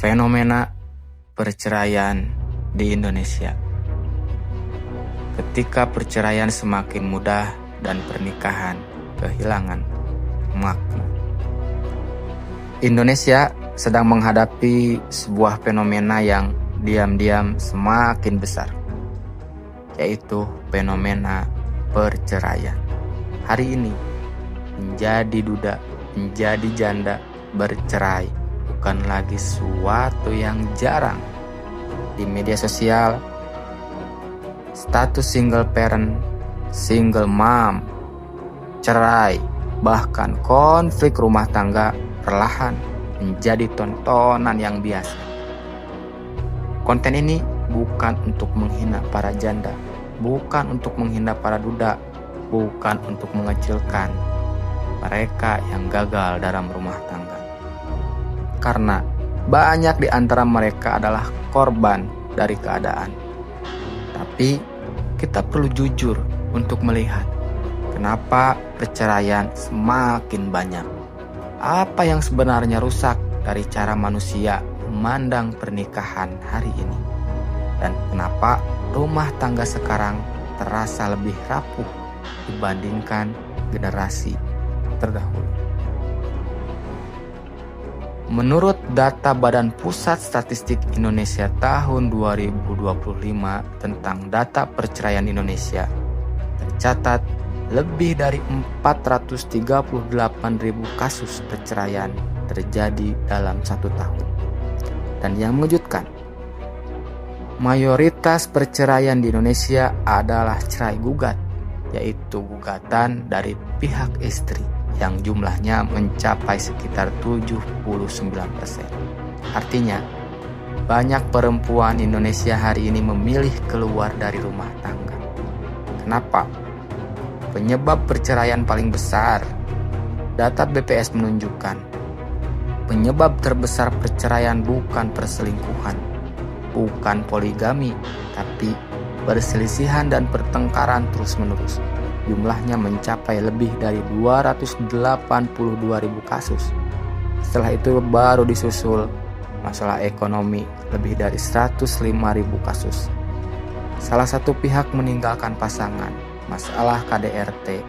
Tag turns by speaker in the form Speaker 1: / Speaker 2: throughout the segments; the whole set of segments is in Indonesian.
Speaker 1: Fenomena perceraian di Indonesia. Ketika perceraian semakin mudah dan pernikahan kehilangan makna. Indonesia sedang menghadapi sebuah fenomena yang diam-diam semakin besar, yaitu fenomena perceraian. Hari ini menjadi duda, menjadi janda, bercerai bukan lagi suatu yang jarang. Di media sosial, status single parent, single mom, cerai, bahkan konflik rumah tangga perlahan menjadi tontonan yang biasa. Konten ini bukan untuk menghina para janda, bukan untuk menghina para duda, bukan untuk mengecilkan mereka yang gagal dalam rumah tangga. Karena banyak di antara mereka adalah korban dari keadaan. Tapi kita perlu jujur untuk melihat kenapa perceraian semakin banyak. Apa yang sebenarnya rusak dari cara manusia memandang pernikahan hari ini? Dan kenapa rumah tangga sekarang terasa lebih rapuh dibandingkan generasi terdahulu? Menurut data Badan Pusat Statistik Indonesia tahun 2025 tentang data perceraian Indonesia, tercatat lebih dari 438.000 kasus perceraian terjadi dalam 1 tahun. Dan yang mengejutkan, mayoritas perceraian di Indonesia adalah cerai gugat, yaitu gugatan dari pihak istri yang jumlahnya mencapai sekitar 79%. Artinya, banyak perempuan Indonesia hari ini memilih keluar dari rumah tangga. Kenapa? Penyebab perceraian paling besar, data BPS menunjukkan, penyebab terbesar perceraian bukan perselingkuhan, bukan poligami, tapi perselisihan dan pertengkaran terus-menerus. Jumlahnya mencapai lebih dari 282.000 kasus. Setelah itu baru disusul masalah ekonomi lebih dari 105.000 kasus. Salah satu pihak meninggalkan pasangan, masalah KDRT,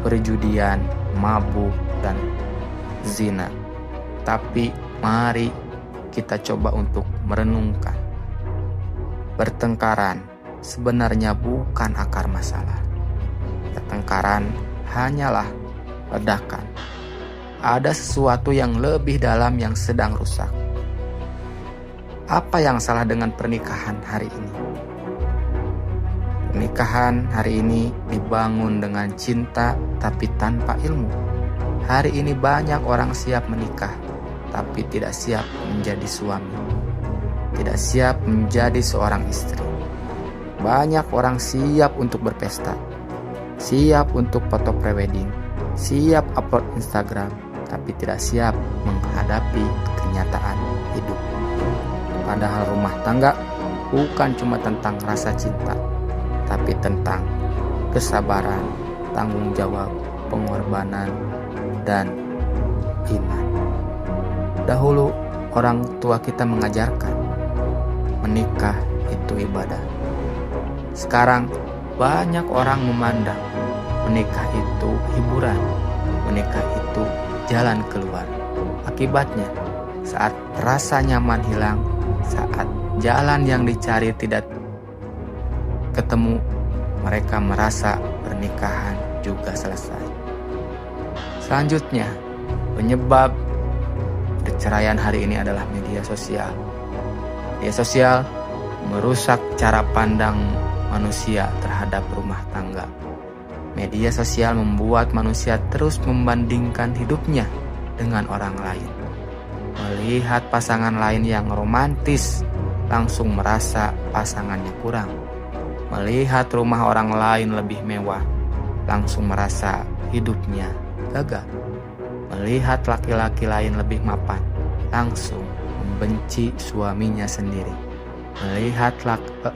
Speaker 1: perjudian, mabuk, dan zina. Tapi mari kita coba untuk merenungkan. Pertengkaran sebenarnya bukan akar masalah. Pertengkaran hanyalah ledakan. Ada sesuatu yang lebih dalam yang sedang rusak. Apa yang salah dengan pernikahan hari ini? Pernikahan hari ini dibangun dengan cinta tapi tanpa ilmu. Hari ini banyak orang siap menikah tapi tidak siap menjadi suami, tidak siap menjadi seorang istri. Banyak orang siap untuk berpesta, siap untuk foto prewedding, siap upload Instagram, tapi tidak siap menghadapi kenyataan hidup. Padahal rumah tangga bukan cuma tentang rasa cinta, tapi tentang kesabaran, tanggung jawab, pengorbanan, dan iman. Dahulu orang tua kita mengajarkan menikah itu ibadah. Sekarang banyak orang memandang menikah itu hiburan, menikah itu jalan keluar. Akibatnya, saat rasa nyaman hilang, saat jalan yang dicari tidak ketemu, mereka merasa pernikahan juga selesai. Selanjutnya, penyebab perceraian hari ini adalah media sosial. Media sosial merusak cara pandang manusia terhadap rumah tangga. Media sosial membuat manusia terus membandingkan hidupnya dengan orang lain. Melihat pasangan lain yang romantis, langsung merasa pasangannya kurang. Melihat rumah orang lain lebih mewah, langsung merasa hidupnya gagal. Melihat laki-laki lain lebih mapan, langsung membenci suaminya sendiri. Melihat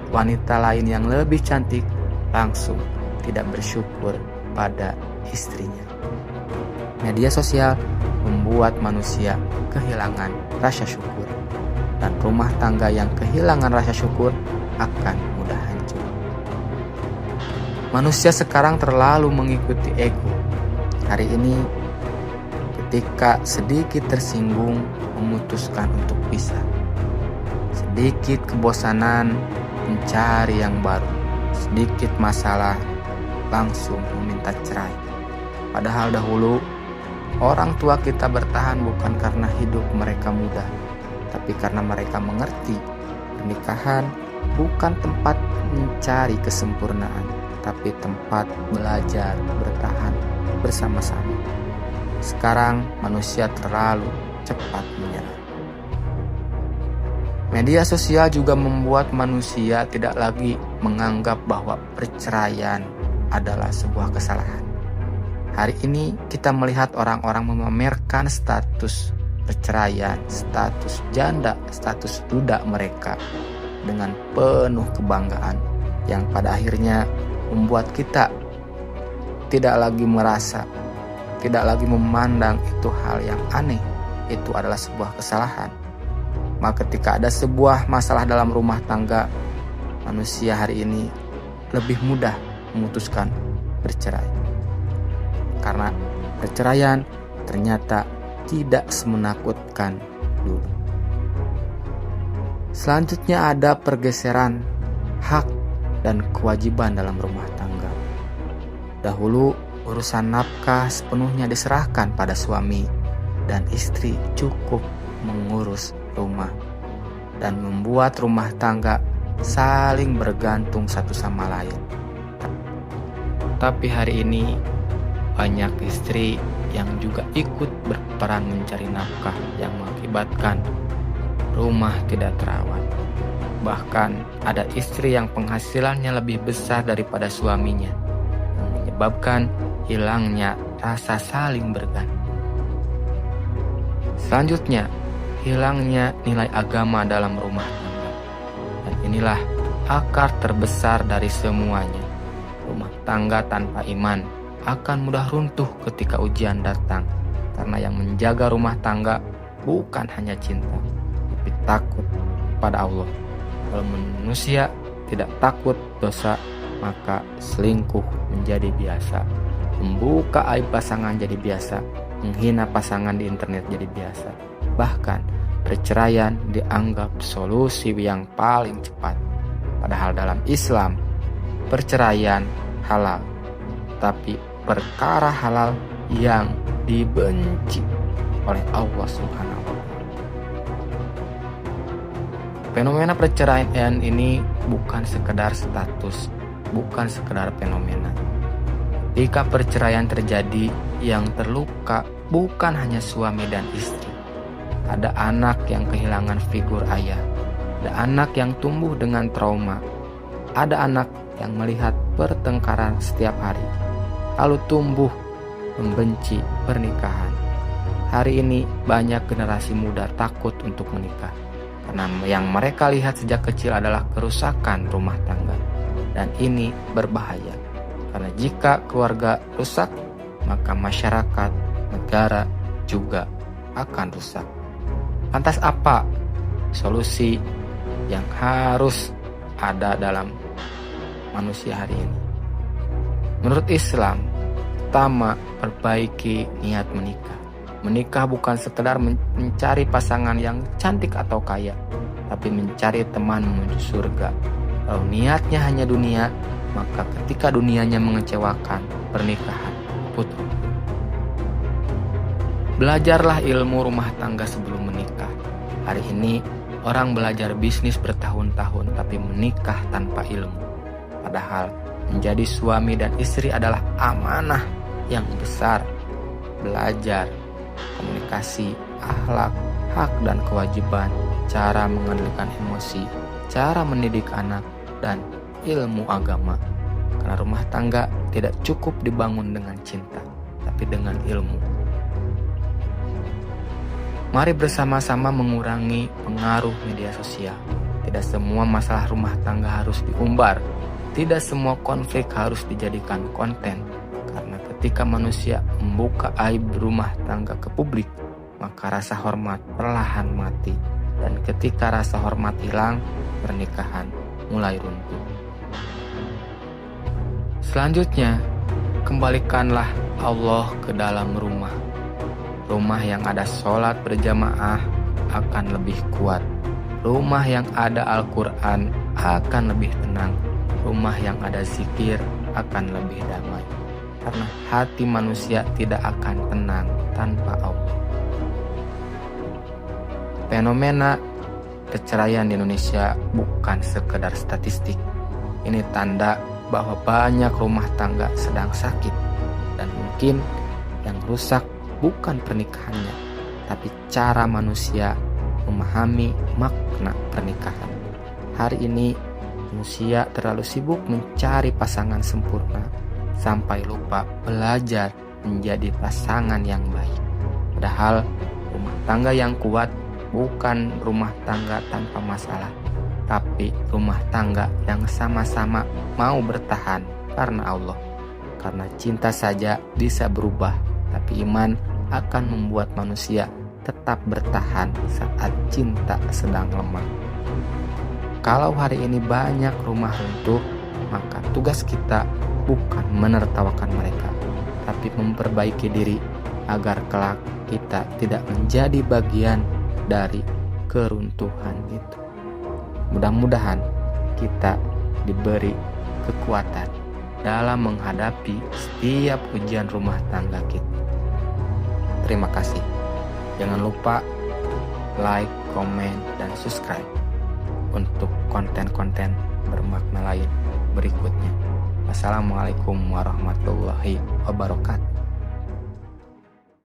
Speaker 1: wanita lain yang lebih cantik, langsung tidak bersyukur pada istrinya. Media sosial membuat manusia kehilangan rasa syukur. dan rumah tangga yang kehilangan rasa syukur akan mudah hancur. Manusia sekarang terlalu mengikuti ego. Hari ini, ketika sedikit tersinggung, memutuskan untuk pisah. Sedikit kebosanan, mencari yang baru. Sedikit masalah, langsung meminta cerai. Padahal dahulu, orang tua kita bertahan bukan karena hidup mereka mudah, tapi karena mereka mengerti pernikahan bukan tempat mencari kesempurnaan, tapi tempat belajar bertahan bersama-sama. Sekarang manusia terlalu cepat menyerah. Media sosial juga membuat manusia tidak lagi menganggap bahwa perceraian adalah sebuah kesalahan. Hari ini kita melihat orang-orang memamerkan status perceraian, status janda, status duda mereka dengan penuh kebanggaan yang pada akhirnya membuat kita tidak lagi merasa, tidak lagi memandang itu hal yang aneh. Itu adalah sebuah kesalahan. Maka ketika ada sebuah masalah dalam rumah tangga, manusia hari ini lebih mudah memutuskan bercerai. Karena perceraian ternyata tidak semenakutkan dulu. Selanjutnya ada pergeseran hak dan kewajiban dalam rumah tangga. Dahulu urusan nafkah sepenuhnya diserahkan pada suami dan istri cukup mengurus rumah dan membuat rumah tangga saling bergantung satu sama lain. Tapi hari ini banyak istri yang juga ikut berperan mencari nafkah yang mengakibatkan rumah tidak terawat. Bahkan ada istri yang penghasilannya lebih besar daripada suaminya, yang menyebabkan hilangnya rasa saling bergantung. Selanjutnya, hilangnya nilai agama dalam rumah tangga. Dan inilah akar terbesar dari semuanya. Rumah tangga tanpa iman akan mudah runtuh ketika ujian datang, karena yang menjaga rumah tangga bukan hanya cinta, tapi takut pada Allah. Kalau manusia tidak takut dosa, maka selingkuh menjadi biasa, membuka aib pasangan jadi biasa, menghina pasangan di internet jadi biasa. Bahkan perceraian dianggap solusi yang paling cepat. Padahal dalam Islam, perceraian halal, tapi perkara halal yang dibenci oleh Allah Subhanahu wa Ta'ala. Fenomena perceraian ini bukan sekedar status, bukan sekedar fenomena. Ketika perceraian terjadi, yang terluka bukan hanya suami dan istri. Ada anak yang kehilangan figur ayah, ada anak yang tumbuh dengan trauma, ada anak yang melihat pertengkaran setiap hari, lalu tumbuh membenci pernikahan. Hari ini banyak generasi muda takut untuk menikah, karena yang mereka lihat sejak kecil adalah kerusakan rumah tangga. Dan ini berbahaya, karena jika keluarga rusak, maka masyarakat, negara juga akan rusak. Lantas apa solusi yang harus ada dalam manusia hari ini? Menurut Islam, pertama, perbaiki niat menikah. Menikah bukan sekedar mencari pasangan yang cantik atau kaya, tapi mencari teman menuju surga. Kalau niatnya hanya dunia, maka ketika dunianya mengecewakan, pernikahan putus. Belajarlah ilmu rumah tangga sebelum menikah. Hari ini orang belajar bisnis bertahun-tahun tapi menikah tanpa ilmu. Padahal menjadi suami dan istri adalah amanah yang besar. Belajar komunikasi, akhlak, hak dan kewajiban, cara mengendalikan emosi, cara mendidik anak, dan ilmu agama. Karena rumah tangga tidak cukup dibangun dengan cinta, tapi dengan ilmu. Mari bersama-sama mengurangi pengaruh media sosial. Tidak semua masalah rumah tangga harus diumbar. Tidak semua konflik harus dijadikan konten. Karena ketika manusia membuka aib rumah tangga ke publik, maka rasa hormat perlahan mati. Dan ketika rasa hormat hilang, pernikahan mulai runtuh. Selanjutnya, kembalikanlah Allah ke dalam rumah. Rumah yang ada sholat berjamaah akan lebih kuat. Rumah yang ada Al-Quran akan lebih tenang. Rumah yang ada zikir akan lebih damai. Karena hati manusia tidak akan tenang tanpa Allah. Fenomena perceraian di Indonesia bukan sekedar statistik. Ini tanda bahwa banyak rumah tangga sedang sakit. Dan mungkin yang rusak bukan pernikahannya, tapi cara manusia memahami makna pernikahan. Hari ini manusia terlalu sibuk mencari pasangan sempurna sampai lupa belajar menjadi pasangan yang baik. Padahal rumah tangga yang kuat bukan rumah tangga tanpa masalah, tapi rumah tangga yang sama-sama mau bertahan karena Allah. Karena cinta saja bisa berubah, tapi iman akan membuat manusia tetap bertahan saat cinta sedang lemah. Kalau hari ini banyak rumah runtuh, maka tugas kita bukan menertawakan mereka, tapi memperbaiki diri agar kelak kita tidak menjadi bagian dari keruntuhan itu. Mudah-mudahan kita diberi kekuatan dalam menghadapi setiap ujian rumah tangga kita. Terima kasih. Jangan lupa like, komen, dan subscribe untuk konten-konten bermakna lain berikutnya. Wassalamualaikum warahmatullahi wabarakatuh.